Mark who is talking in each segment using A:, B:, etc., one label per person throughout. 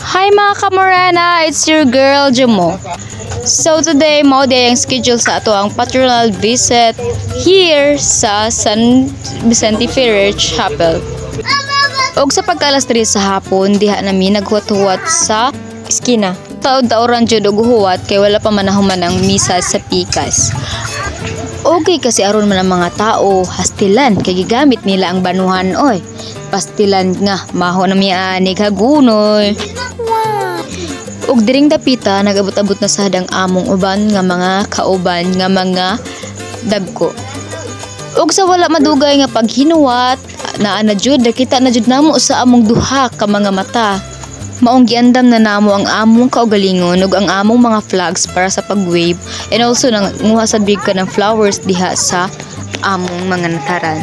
A: Hi mga kamorana, it's your girl Jamo. So today mao day ang schedule sa ato ang pastoral visit here sa San Vicente Ferrer Chapel. Og sa pagka-alas 3 sa hapon diha nami naghuwat-huwat sa iskina. Taod-taoran jud og huwat kay wala pa manahuman ang misa sa pikas. Okay kasi aron man ang mga tao hastilan kay gigamit nila ang banuhan oy. Pastilan nga maho na miya ni hagunoy. Og diring dapita nagabot-abot na sa hadang among uban nga mga kauban nga mga dagko. Og sa wala madugay nga paghinuwat naa na jud nakita na jud namo sa among duha ka mga mata. Maong giandam na namo ang among kaugalingon ug ang among mga flags para sa pag-wave and also nang nguha sad big ka ng flowers diha sa among mga nataran.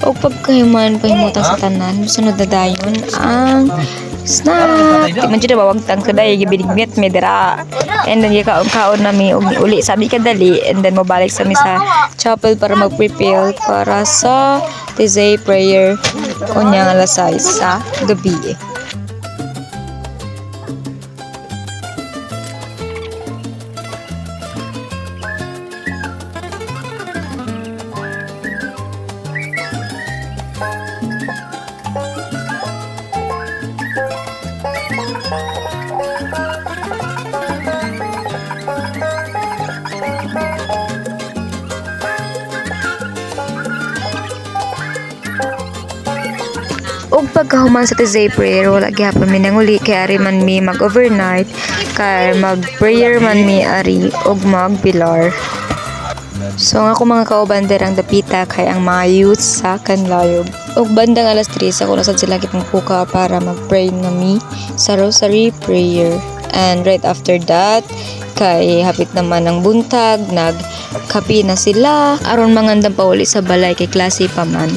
A: O pagkayuman pahimutan sa tanan, sunod na dayon ang snack. Di man dyan na bawagtang kaday, gibidignit may dira. And then kaon nami uli sabi kadali. And then mabalik sa sa chapel para mag-prepare para sa Tizay prayer kunyang alas 6 sa gabi. Og pagkahuman sa Tizay prayer wala gyapon mi nanguli kay ari man mi mag-overnight kay mag-prayer man mi ari og mag-pilar. So nga ako mga kauban derang dapita kay ang mga youth sa Kanlayog. Og bandang alas 3 ako nasad sila kitang puka para mag-pray na mi sa rosary prayer. And right after that kay hapit naman ng buntag nagkapi na sila aron mangandam pa uli sa balay kay klase pa man.